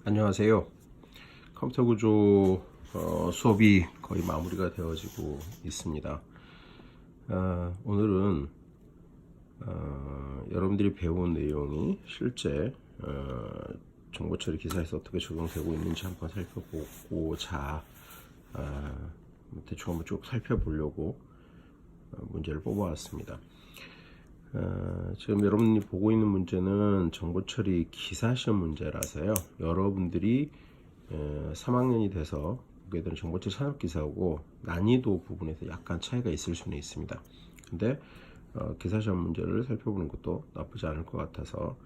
안녕하세요. 컴퓨터 구조 수업이 거의 마무리가 되어지고 있습니다. 오늘은 여러분들이 배운 내용이 실제 정보 처리 기사에서 어떻게 적용되고 있는지 한번 살펴보고자 대충 한번 쭉 살펴보려고 문제를 뽑아왔습니다. 지금 여러분이 보고 있는 문제는 정보 처리 기사 시험 문제라서요. 여러분들이 3학년이 돼서 보게 되는 정보 처리 산업 기사하고 난이도 부분에서 약간 차이가 있을 수는 있습니다. 근데 기사 시험 문제를 살펴보는 것도 나쁘지 않을 것 같아서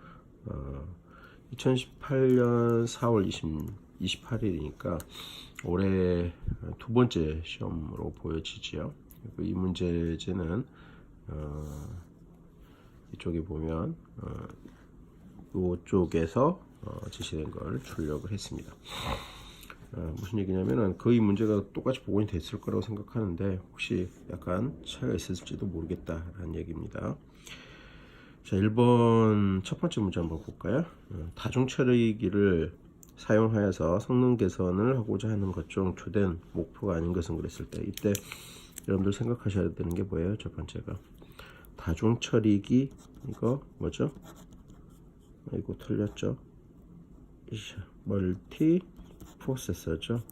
2018년 4월 28일이니까 올해 두 번째 시험으로 보여지지요. 이 문제제는 이쪽에 보면 이쪽에서 제시된 걸 출력을 했습니다. 무슨 얘기냐면은 거의 문제가 똑같이 복원이 됐을 거라고 생각하는데 혹시 약간 차이가 있을지도 모르겠다라는 얘기입니다. 자, 1번 첫 번째 문제 한번 볼까요? 다중 처리기를 사용하여서 성능 개선을 하고자 하는 것 중 주된 목표가 아닌 것은 그랬을 때, 이때 여러분들 생각하셔야 되는 게 뭐예요? 첫 번째가 다중 처리기, 이거 뭐죠? 이거 틀렸죠? 멀티 프로세서죠.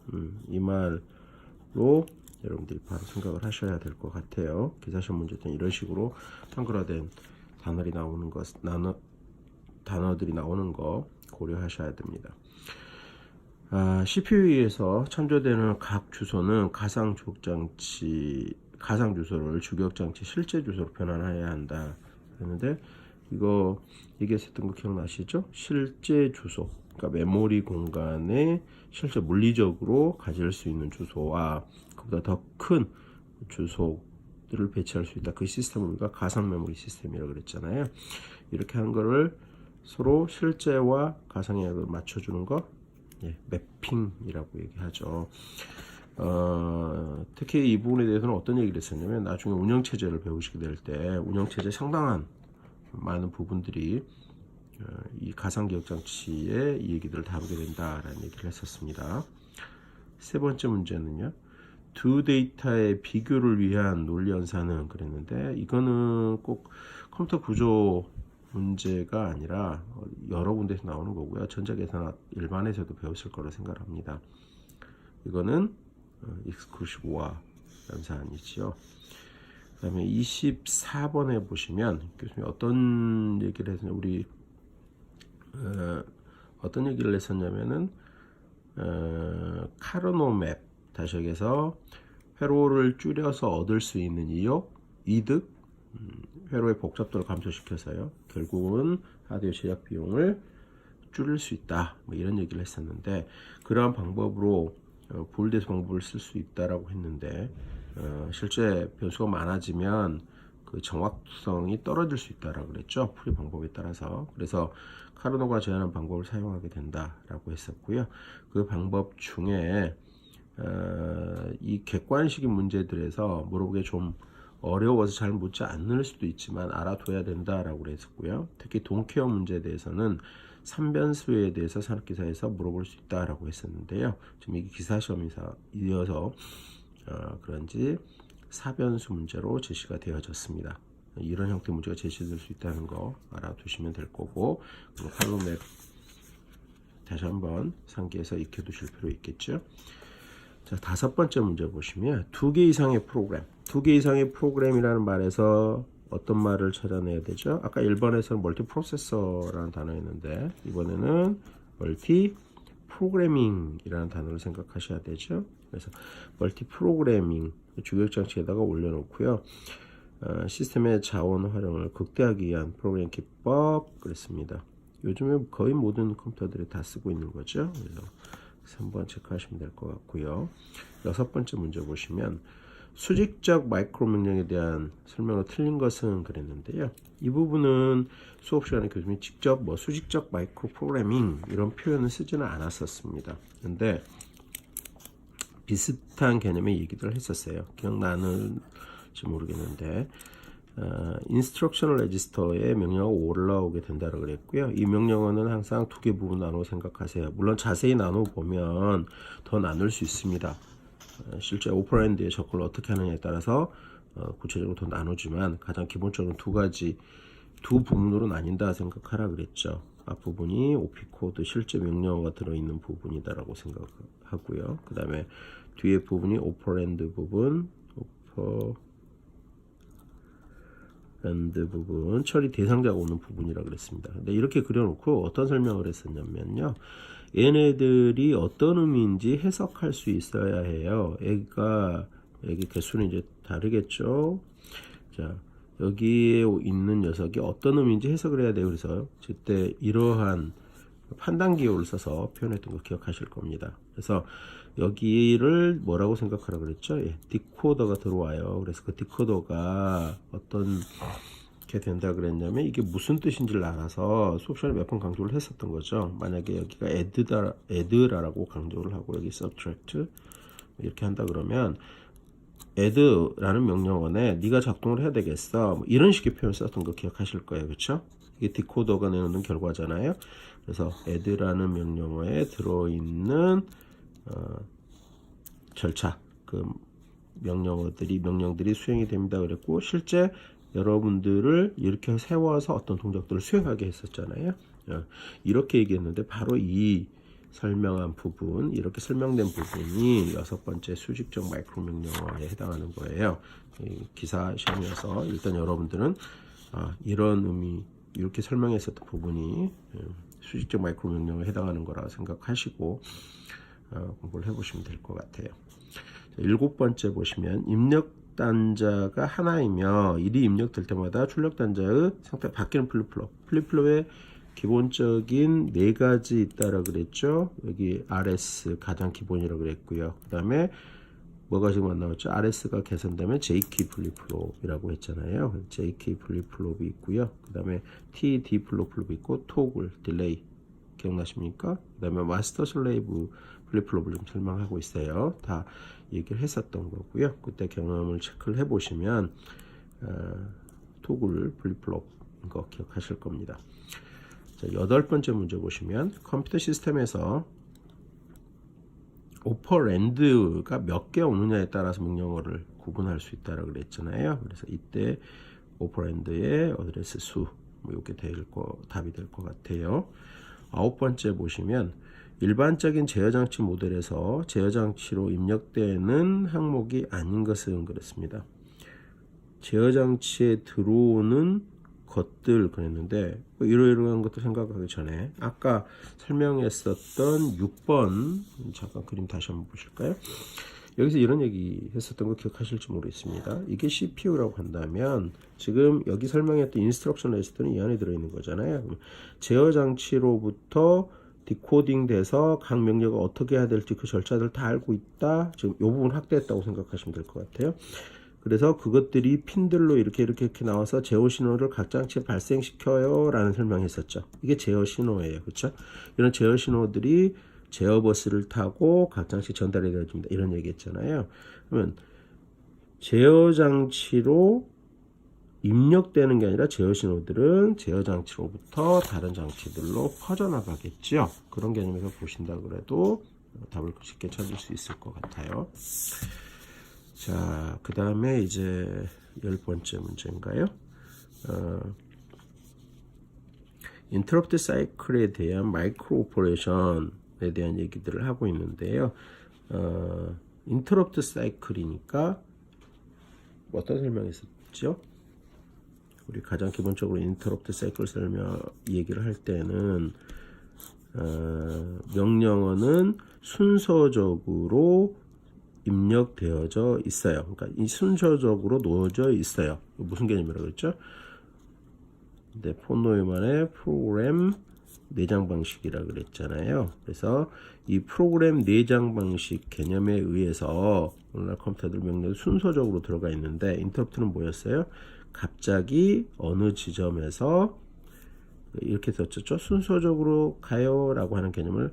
이 말로 여러분들이 바로 생각을 하셔야 될 것 같아요. 기사시험 문제 때는 이런 식으로 한글화된 단어들이 나오는 거 고려하셔야 됩니다. CPU에서 참조되는 각 주소는 가상 주소를 주격장치 실제 주소로 변환해야 한다. 그랬는데 이거 얘기했었던 거 기억나시죠? 실제 주소, 그러니까 메모리 공간에 실제 물리적으로 가질 수 있는 주소와 그보다 더 큰 주소들을 배치할 수 있다. 그 시스템을 우리가 가상 메모리 시스템이라고 그랬잖아요. 이렇게 한 거를 서로 실제와 가상의 약을 맞춰주는 거, 매핑이라고 얘기하죠. 특히 이 부분에 대해서는 어떤 얘기를 했었냐면, 나중에 운영체제를 배우시게 될 때 운영체제 상당한 많은 부분들이 이 가상기억장치의 이 얘기들을 다루게 된다라는 얘기를 했었습니다. 세 번째 문제는요, 두 데이터의 비교를 위한 논리 연산은 그랬는데, 이거는 꼭 컴퓨터 구조 문제가 아니라 여러 군데에서 나오는 거고요. 전자계산 일반에서도 배웠을 거라 생각합니다. 이거는 익스클루시브와 연산이지요. 그 다음에 24번에 보시면 교수님이 어떤 얘기를 했었냐면, 어떤 얘기를 했었냐면은 카르노맵, 다시 여기서 회로를 줄여서 얻을 수 있는 이득, 회로의 복잡도를 감소시켜서요, 결국은 하드웨어 제작 비용을 줄일 수 있다, 뭐 이런 얘기를 했었는데, 그러한 방법으로 부일대수 방법을 쓸 수 있다라고 했는데, 실제 변수가 많아지면 그 정확성이 떨어질 수 있다라고 그랬죠. 풀이 방법에 따라서. 그래서 카르노가 제안한 방법을 사용하게 된다라고 했었고요. 그 방법 중에 이 객관식인 문제들에서 물어보기 좀 어려워서 잘 묻지 않을 수도 있지만 알아둬야 된다라고 했었고요. 특히 동케어 문제에 대해서는 3변수에 대해서 산업기사에서 물어볼 수 있다라고 했었는데요. 지금 이게 기사시험에서 이어서 그런지 4변수 문제로 제시가 되어졌습니다. 이런 형태 문제가 제시될 수 있다는 거 알아두시면 될 거고, 칼럼맵 다시 한번 상기해서 익혀두실 필요 있겠죠. 자, 다섯 번째 문제 보시면 두 개 이상의 프로그램이라는 말에서 어떤 말을 찾아내야 되죠? 아까 1번에서는 멀티 프로세서라는 단어였는데, 이번에는 멀티 프로그래밍이라는 단어를 생각하셔야 되죠. 그래서 멀티 프로그래밍 주격장치에다가 올려놓고요, 시스템의 자원 활용을 극대화하기 위한 프로그래밍 기법 그랬습니다. 요즘에 거의 모든 컴퓨터들이 다 쓰고 있는 거죠. 그래서 3번 체크하시면 될 것 같고요. 여섯 번째 문제 보시면 수직적 마이크로 명령에 대한 설명으로 틀린 것은 그랬는데요. 이 부분은 수업 시간에 교수님이 직접 수직적 마이크로 프로그래밍 이런 표현을 쓰지는 않았었습니다. 근데 비슷한 개념의 얘기들을 했었어요. 기억나는지 모르겠는데, instructional register에 명령어가 올라오게 된다고 그랬고요. 이 명령어는 항상 두 개 부분 나누어 생각하세요. 물론 자세히 나누어 보면 더 나눌 수 있습니다. 실제 오퍼랜드의 접근을 어떻게 하느냐에 따라서 구체적으로 더 나누지만 가장 기본적으로 두 부분으로 나뉜다 생각하라 그랬죠. 앞부분이 OP 코드 실제 명령어가 들어있는 부분이다라고 생각하고요. 그 다음에 뒤에 부분이 오퍼랜드 부분, 처리 대상자가 오는 부분이라고 그랬습니다. 근데 이렇게 그려놓고 어떤 설명을 했었냐면요. 얘네들이 어떤 의미인지 해석할 수 있어야 해요. 애기 개수는 이제 다르겠죠. 자, 여기에 있는 녀석이 어떤 의미인지 해석을 해야 돼요. 그래서 그때 이러한 판단 기호를 써서 표현했던 거 기억하실 겁니다. 그래서 여기를 뭐라고 생각하라 그랬죠? 예, 디코더가 들어와요. 그래서 그 디코더가 어떻게 된다 그랬냐면 이게 무슨 뜻인지를 알아서 수업 시간에 몇 번 강조를 했었던 거죠. 만약에 여기가 add라고 강조를 하고 여기 subtract 이렇게 한다 그러면 add라는 명령어에 네가 작동을 해야 되겠어. 뭐 이런 식의 표현 썼던 거 기억하실 거예요. 그렇죠? 이게 디코더가 내놓는 결과잖아요. 그래서 add라는 명령어에 들어있는 절차, 그 명령들이 수행이 됩니다. 그랬고 실제 여러분들을 이렇게 세워서 어떤 동작들을 수행하게 했었잖아요. 이렇게 얘기했는데 바로 이 설명한 부분, 이렇게 설명된 부분이 6번째 수직적 마이크로 명령어에 해당하는 거예요. 기사 시험에서 일단 여러분들은 이런 의미, 이렇게 설명했었던 부분이 수직적 마이크로 명령어에 해당하는 거라 생각하시고 공부를 해보시면 될 것 같아요. 7번째 보시면 입력 단자가 하나이며 일이 입력될 때마다 출력 단자의 상태 바뀌는 플립플롭의 기본적인 4가지 있다라고 그랬죠. 여기 RS 가장 기본이라고 그랬고요. 그 다음에 뭐가 지금 안 나왔죠? RS가 개선되면 JK 플립플롭이라고 했잖아요. JK 플립플롭이 있고요. 그 다음에 TD 플립플롭이 있고 토글, 딜레이 기억나십니까? 그 다음에 마스터 슬레이브 플립플롭을 좀 설명하고 있어요. 다 얘기를 했었던 거고요. 그때 경험을 체크를 해보시면 토글 플립플롭 거 기억하실 겁니다. 자, 8번째 문제 보시면 컴퓨터 시스템에서 오퍼랜드가 몇 개 오느냐에 따라서 명령어를 구분할 수 있다라고 그랬잖아요. 그래서 이때 오퍼랜드의 어드레스 수 이렇게 답이 될 것 같아요. 9번째 보시면 일반적인 제어장치 모델에서 제어장치로 입력되는 항목이 아닌 것은 그렇습니다. 제어장치에 들어오는 것들 그랬는데 이러이러한 것도 생각하기 전에 아까 설명했었던 6번 잠깐 그림 다시 한번 보실까요? 여기서 이런 얘기 했었던 거 기억하실지 모르겠습니다. 이게 CPU라고 한다면 지금 여기 설명했던 인스트럭션 레지스터는 이 안에 들어있는 거잖아요. 제어 장치로부터 디코딩 돼서 각 명령을 어떻게 해야 될지 그 절차들 다 알고 있다. 지금 이 부분 확대했다고 생각하시면 될 것 같아요. 그래서 그것들이 핀들로 이렇게 나와서 제어 신호를 각 장치에 발생시켜요 라는 설명했었죠. 이게 제어 신호예요. 그렇죠? 이런 제어 신호들이 제어 버스를 타고 각 장치에 전달이 되어집니다. 이런 얘기 했잖아요. 그러면 제어 장치로 입력되는 게 아니라 제어 신호들은 제어 장치로부터 다른 장치들로 퍼져나가겠죠. 그런 개념에서 보신다 그래도 답을 쉽게 찾을 수 있을 것 같아요. 자, 그 다음에 이제 10번째 문제인가요? 인터럽트 사이클에 대한 마이크로 오퍼레이션에 대한 얘기들을 하고 있는데요. 인터럽트 사이클이니까 어떤 설명했었죠? 우리 가장 기본적으로 인터럽트 사이클 얘기를 할 때는 명령어는 순서적으로 입력되어져 있어요. 그러니까 이 순서적으로 놓여져 있어요. 무슨 개념이라고 그랬죠? 네, 폰 노이만의 프로그램 내장 방식이라고 그랬잖아요. 그래서 이 프로그램 내장 방식 개념에 의해서 오늘날 컴퓨터들 명령이 순서적으로 들어가 있는데 인터럽트는 뭐였어요? 갑자기 어느 지점에서 이렇게 썼죠. 순서적으로 가요 라고 하는 개념을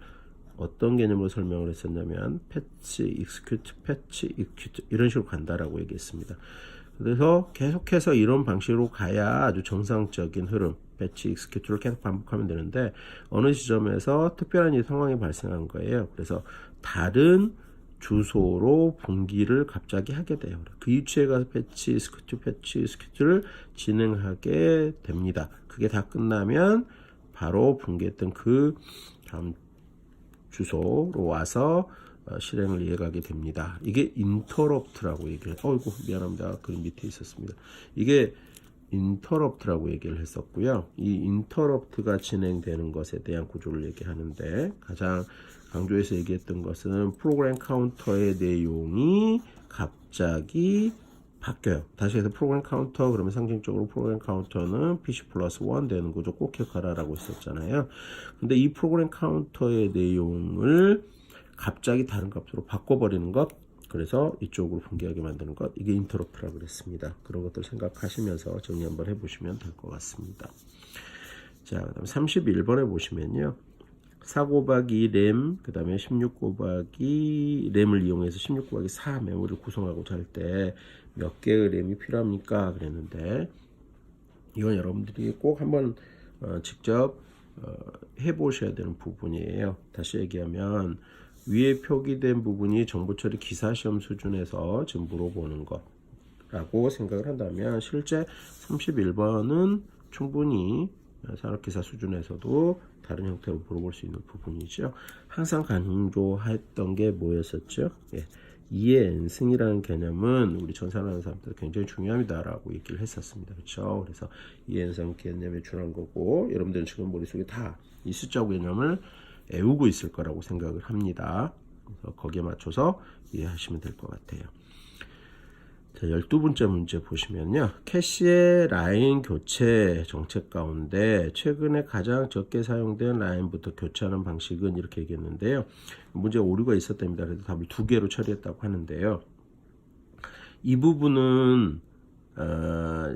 어떤 개념으로 설명을 했었냐면 패치, 익스큐트, 패치, 익스큐트 이런 식으로 간다라고 얘기했습니다. 그래서 계속해서 이런 방식으로 가야 아주 정상적인 흐름, 배치 execute를 계속 반복하면 되는데 어느 지점에서 특별한 이 상황이 발생한 거예요. 그래서 다른 주소로 분기를 갑자기 하게 돼요. 그 위치에 가서 배치 execute를 진행하게 됩니다. 그게 다 끝나면 바로 분기했던 그 다음 주소로 와서 실행을 이어가게 됩니다. 이게 interrupt라고 얘기를 어이구 미안합니다. 그 밑에 있었습니다. 이게 interrupt라고 얘기를 했었고요. 이 interrupt가 진행되는 것에 대한 구조를 얘기하는데 가장 강조해서 얘기했던 것은 프로그램 카운터의 내용이 갑자기 바뀌어요. 다시 해서 프로그램 카운터 그러면 상징적으로 프로그램 카운터는 PC 플러스 1 되는 거죠. 꼭 기억하라고 했었잖아요. 근데 이 프로그램 카운터의 내용을 갑자기 다른 값으로 바꿔버리는 것, 그래서 이쪽으로 분기하게 만드는 것, 이게 인터럽트라고 그랬습니다. 그런 것들 생각하시면서 정리 한번 해보시면 될 것 같습니다. 자, 그다음 31번에 보시면요. 4 곱하기 램, 그 다음에 16 곱하기 램을 이용해서 16 곱하기 4 메모리를 구성하고자 할 때 몇 개의 램이 필요합니까? 그랬는데 이건 여러분들이 꼭 한번 직접 해보셔야 되는 부분이에요. 다시 얘기하면 위에 표기된 부분이 정보처리 기사시험 수준에서 지금 물어보는 거라고 생각을 한다면 실제 31번은 충분히 산업기사 수준에서도 다른 형태로 물어볼 수 있는 부분이죠. 항상 강조했던 게 뭐였었죠? 예. 이해 엔승이라는 개념은 우리 전산하는 사람들 굉장히 중요합니다라고 얘기를 했었습니다. 그렇죠? 그래서 이해 엔승 개념에 준한 거고 여러분들은 지금 머릿속에 다 이 숫자 개념을 외우고 있을 거라고 생각을 합니다. 그래서 거기에 맞춰서 이해하시면 될 것 같아요. 자, 12번째 문제 보시면요. 캐시의 라인 교체 정책 가운데 최근에 가장 적게 사용된 라인부터 교체하는 방식은 이렇게 얘기했는데요. 문제가 오류가 있었답니다. 그래서 답을 2개로 처리했다고 하는데요. 이 부분은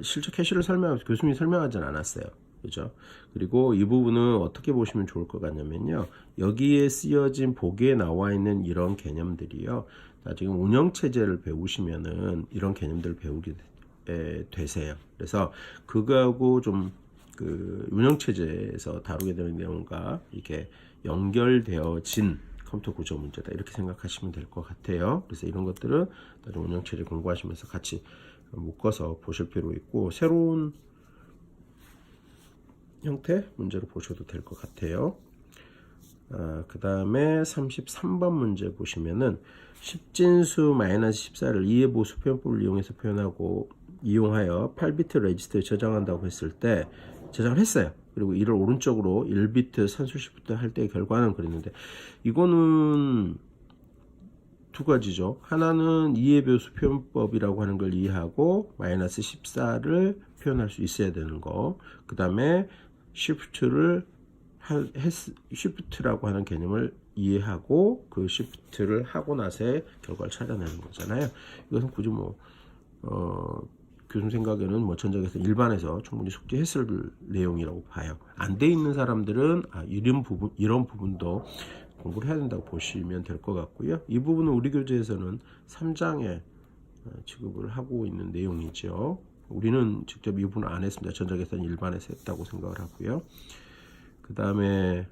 실제 캐시를 교수님이 설명하진 않았어요. 그죠? 그리고 이 부분은 어떻게 보시면 좋을 것 같냐면요. 여기에 쓰여진 보기에 나와 있는 이런 개념들이요. 나중에 운영체제를 배우시면은 이런 개념들을 배우게 되세요. 그래서 그거하고 좀 그 운영체제에서 다루게 되는 내용과 이게 연결되어진 컴퓨터 구조 문제다. 이렇게 생각하시면 될 것 같아요. 그래서 이런 것들은 나중에 운영체제 공부하시면서 같이 묶어서 보실 필요 있고 새로운 형태 문제로 보셔도 될 것 같아요. 그 다음에 33번 문제 보시면은 10진수 마이너스 14를 2의 보수 표현법을 이용하여 8비트 레지스터에 저장한다고 했을 때 저장을 했어요. 그리고 이를 오른쪽으로 1비트 산수 시프트 할 때의 결과는 그랬는데 이거는 두 가지죠. 하나는 2의 배수 표현법이라고 하는 걸 이해하고 마이너스 14를 표현할 수 있어야 되는 거. 그 다음에 시프트라고 하는 개념을 이해하고 그 시프트를 하고 나서의 결과를 찾아내는 거잖아요. 이것은 굳이 교수님 생각에는 전작에서 일반에서 충분히 숙지했을 내용이라고 봐요. 안 돼 있는 사람들은 이런 부분도 공부를 해야 된다고 보시면 될 것 같고요. 이 부분은 우리 교재에서는 3장에 지급을 하고 있는 내용이죠. 우리는 직접 이 부분을 안 했습니다. 전작에서는 일반에서 했다고 생각을 하고요. 그 다음에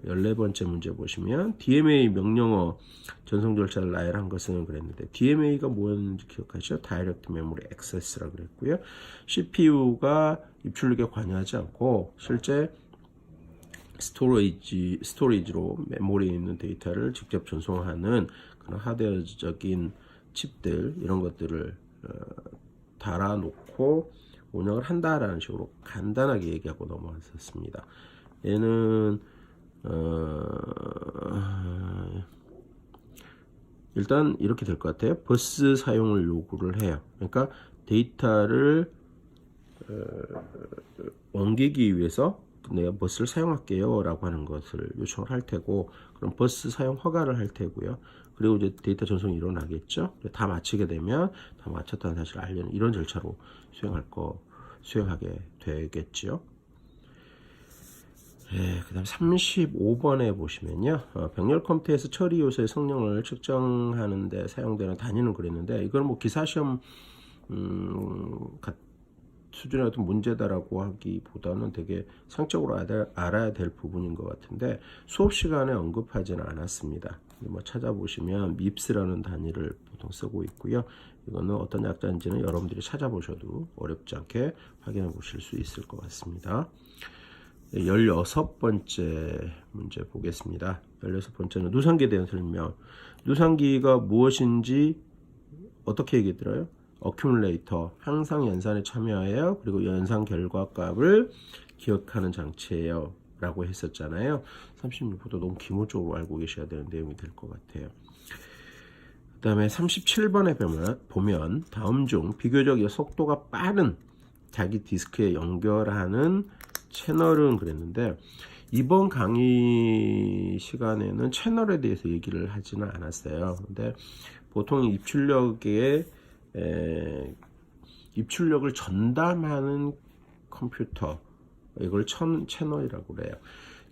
14번째 문제 보시면 DMA 명령어 전송 절차를 나열한 것은 그랬는데 DMA가 뭐였는지 기억하시죠? 다이렉트 메모리 액세스라고 그랬고요. CPU가 입출력에 관여하지 않고 실제 스토리지로 메모리에 있는 데이터를 직접 전송하는 그런 하드웨어적인 칩들 이런 것들을 달아놓고 운영을 한다라는 식으로 간단하게 얘기하고 넘어갔었습니다. 얘는 일단 이렇게 될 것 같아요. 버스 사용을 요구를 해요. 그러니까 데이터를 옮기기 위해서 내가 버스를 사용할게요 라고 하는 것을 요청을 할 테고 그럼 버스 사용 허가를 할 테고요. 그리고 이제 데이터 전송이 일어나겠죠. 다 마치게 되면 다 마쳤다는 사실을 알리는 이런 절차로 수행하게 되겠죠. 그 다음 35번에 보시면요. 병렬 컴퓨터에서 처리 요소의 성능을 측정하는 데 사용되는 단위는 그랬는데 이걸 기사시험 수준의 어떤 문제다라고 하기보다는 되게 상적으로 알아야 될 부분인 것 같은데 수업 시간에 언급하지는 않았습니다. 뭐 찾아보시면 MIPS라는 단위를 보통 쓰고 있고요. 이거는 어떤 약자인지는 여러분들이 찾아보셔도 어렵지 않게 확인해 보실 수 있을 것 같습니다. 16번째 문제 보겠습니다. 16번째는 누상기에 대한 설명. 누상기가 무엇인지 어떻게 얘기 들어요? 어큐뮬레이터, 항상 연산에 참여해요. 그리고 연산 결과값을 기억하는 장치예요. 라고 했었잖아요. 36보다 너무 기본적으로 알고 계셔야 되는 내용이 될 것 같아요. 그 다음에 37번에 보면 다음 중 비교적 속도가 빠른 자기 디스크에 연결하는 채널은 그랬는데 이번 강의 시간에는 채널에 대해서 얘기를 하지는 않았어요. 근데 보통 입출력을 전담하는 컴퓨터, 이걸 채널이라고 그래요.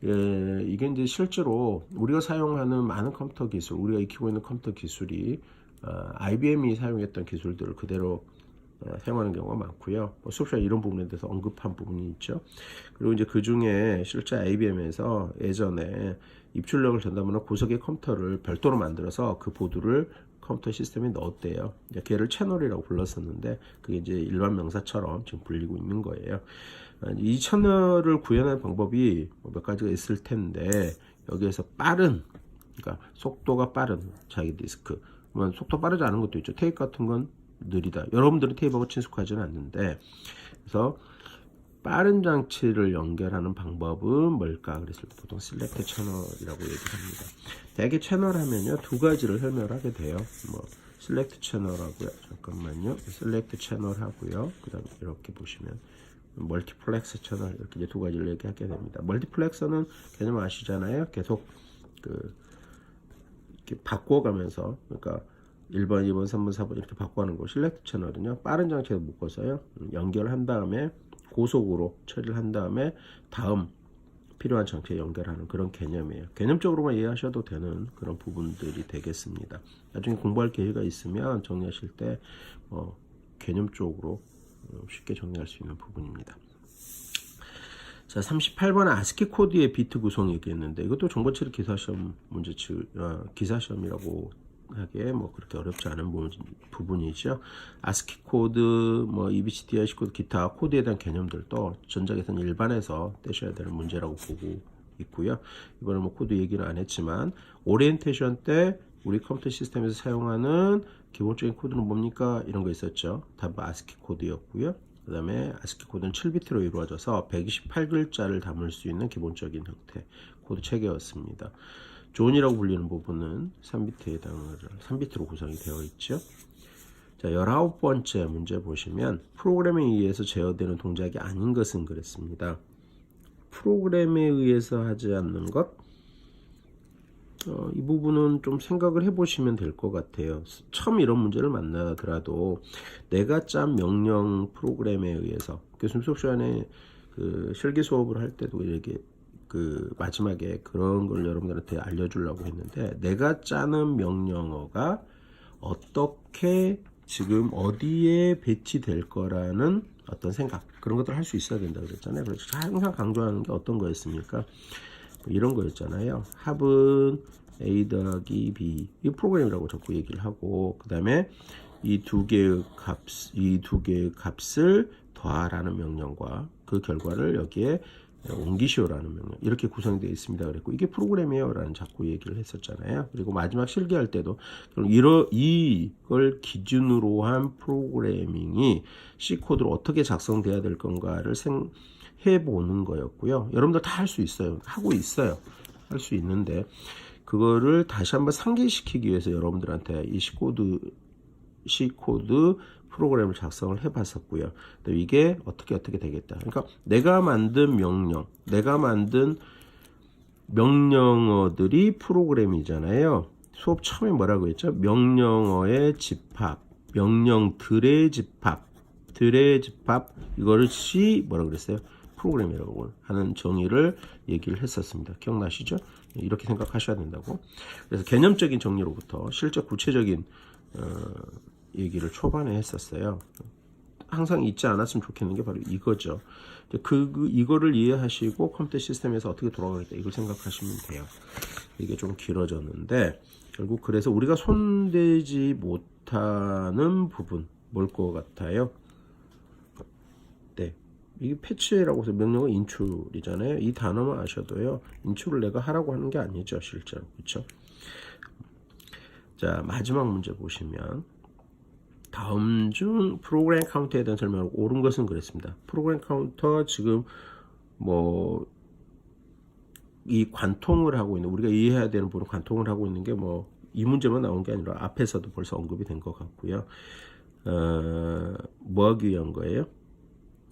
이게 이제 실제로 우리가 사용하는 많은 컴퓨터 기술, 우리가 익히고 있는 컴퓨터 기술이 IBM이 사용했던 기술들을 그대로 사용하는 경우가 많고요. 수업 시간에 이런 부분에 대해서 언급한 부분이 있죠. 그리고 이제 그 중에 실제 IBM에서 예전에 입출력을 전담하는 고속의 컴퓨터를 별도로 만들어서 그 보드를 컴퓨터 시스템에 넣었대요. 걔를 채널이라고 불렀었는데 그게 이제 일반 명사처럼 지금 불리고 있는 거예요. 이 채널을 구현하는 방법이 몇 가지가 있을 텐데 여기에서 빠른, 그러니까 속도가 빠른 자기 디스크, 속도 빠르지 않은 것도 있죠. 테이프 같은 건 느리다. 여러분들이 테이프하고 친숙하지는 않는데, 그래서 빠른 장치를 연결하는 방법은 뭘까? 그래서 보통 셀렉트 채널이라고 얘기합니다. 대개 채널 하면요 두 가지를 설명을 하게 돼요. 뭐 셀렉트 채널하고요. 잠깐만요. 셀렉트 채널 하고요. 그다음 이렇게 보시면 멀티플렉스 채널, 이렇게 이제 두 가지를 얘기하게 됩니다. 멀티플렉서는 개념 아시잖아요. 계속 이렇게 바꿔가면서, 그러니까 1번, 2번, 3번, 4번 이렇게 바꿔가는 거. 셀렉트 채널은요 빠른 장치에 묶어서요 연결한 다음에 고속으로 처리를 한 다음에 다음 필요한 장치에 연결하는 그런 개념이에요. 개념적으로만 이해하셔도 되는 그런 부분들이 되겠습니다. 나중에 공부할 기회가 있으면 정리하실 때 개념적으로 쉽게 정리할 수 있는 부분입니다. 자, 38번은 아스키 코드의 비트 구성 얘기했는데 이것도 정보처리 기사시험 기사시험이라고 하기에 뭐 그렇게 어렵지 않은 부분이죠. 아스키 코드, 뭐 EBCD, IC 코드, 기타 코드에 대한 개념들도 전작에서는 일반에서 떼셔야 되는 문제라고 보고 있고요. 이번에 뭐 코드 얘기는 안 했지만 오리엔테이션 때 우리 컴퓨터 시스템에서 사용하는 기본적인 코드는 뭡니까? 이런 거 있었죠. 답은 아스키 코드였고요. 그 다음에 아스키 코드는 7비트로 이루어져서 128글자를 담을 수 있는 기본적인 형태 코드 체계였습니다. 존이라고 불리는 부분은 3비트로 구성이 되어 있죠. 자, 19번째 문제 보시면 프로그램에 의해서 제어되는 동작이 아닌 것은 그랬습니다. 프로그램에 의해서 하지 않는 것, 이 부분은 좀 생각을 해보시면 될 것 같아요. 처음 이런 문제를 만나더라도 내가 짠 명령 프로그램에 의해서, 교수님 수업 시간에 그 실기 수업을 할 때도 이렇게 마지막에 그런 걸 여러분들한테 알려주려고 했는데, 내가 짜는 명령어가 어떻게 지금 어디에 배치될 거라는 어떤 생각, 그런 것들을 할 수 있어야 된다고 그랬잖아요. 그래서 항상 강조하는 게 어떤 거였습니까? 이런 거였잖아요. 합은 A 더하기 B, 이 프로그램이라고 자꾸 얘기를 하고, 그 다음에 이 두 개의 값을 더하라는 명령과 그 결과를 여기에 옮기시오라는 명령, 이렇게 구성되어 있습니다. 그랬고 이게 프로그램이에요 라는 자꾸 얘기를 했었잖아요. 그리고 마지막 실기할 때도 이걸 기준으로 한 프로그래밍이 C코드로 어떻게 작성돼야 될 건가를 해보는 거였고요. 여러분들 다 할 수 있어요. 하고 있어요. 할 수 있는데 그거를 다시 한번 상기시키기 위해서 여러분들한테 이 C코드 프로그램을 작성을 해봤었고요. 이게 어떻게 되겠다. 그러니까 내가 만든 명령어들이 프로그램이잖아요. 수업 처음에 뭐라고 했죠? 명령어의 집합, 명령들의 집합, 이거를 뭐라고 그랬어요? 프로그램이라고 하는 정의를 얘기를 했었습니다. 기억나시죠? 이렇게 생각하셔야 된다고. 그래서 개념적인 정리로부터 실제 구체적인 얘기를 초반에 했었어요. 항상 잊지 않았으면 좋겠는 게 바로 이거죠. 이거를 이해하시고 컴퓨터 시스템에서 어떻게 돌아가겠다 이걸 생각하시면 돼요. 이게 좀 길어졌는데 결국 그래서 우리가 손대지 못하는 부분 뭘 것 같아요? 네, 이게 패치라고 해서 명령어 인출이잖아요. 이 단어만 아셔도요. 인출을 내가 하라고 하는 게 아니죠, 실제로. 그렇죠? 자, 마지막 문제 보시면 다음 중 프로그램 카운터에 대한 설명을 옳은 것은 그랬습니다. 프로그램 카운터 지금 뭐 이 관통을 하고 있는 우리가 이해해야 되는 부분 관통을 하고 있는 게 뭐 이 문제만 나온 게 아니라 앞에서도 벌써 언급이 된 것 같고요. 뭐 하기 위한 거예요?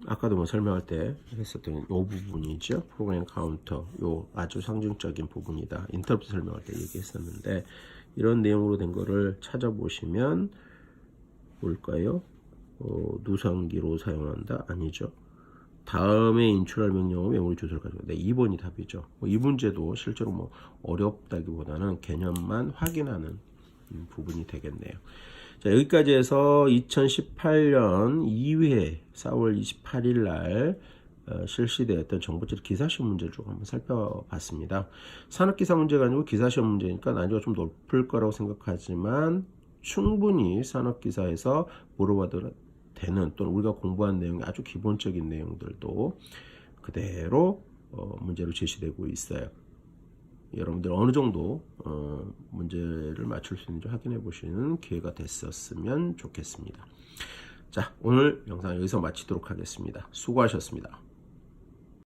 아까도 뭐 설명할 때 했었던 이 부분이죠. 프로그램 카운터 요 아주 상징적인 부분이다. 인터럽트 설명할 때 얘기했었는데 이런 내용으로 된 거를 찾아보시면 뭘까요? 누상기로 사용한다? 아니죠. 다음에 인출할 명령어 메모리 주소를 가지고 네, 2번이 답이죠. 이 문제도 실제로 뭐 어렵다기보다는 개념만 확인하는 부분이 되겠네요. 자, 여기까지 해서 2018년 2회 4월 28일 날 실시되었던 정보처리 기사시험 문제를 좀 한번 살펴봤습니다. 산업기사 문제가 아니고 기사시험 문제니까 난이도가 좀 높을 거라고 생각하지만 충분히 산업기사에서 물어봐도 되는 또는 우리가 공부한 내용의 아주 기본적인 내용들도 그대로 문제로 제시되고 있어요. 여러분들 어느 정도 문제를 맞출 수 있는지 확인해 보시는 기회가 됐었으면 좋겠습니다. 자, 오늘 영상 여기서 마치도록 하겠습니다. 수고하셨습니다.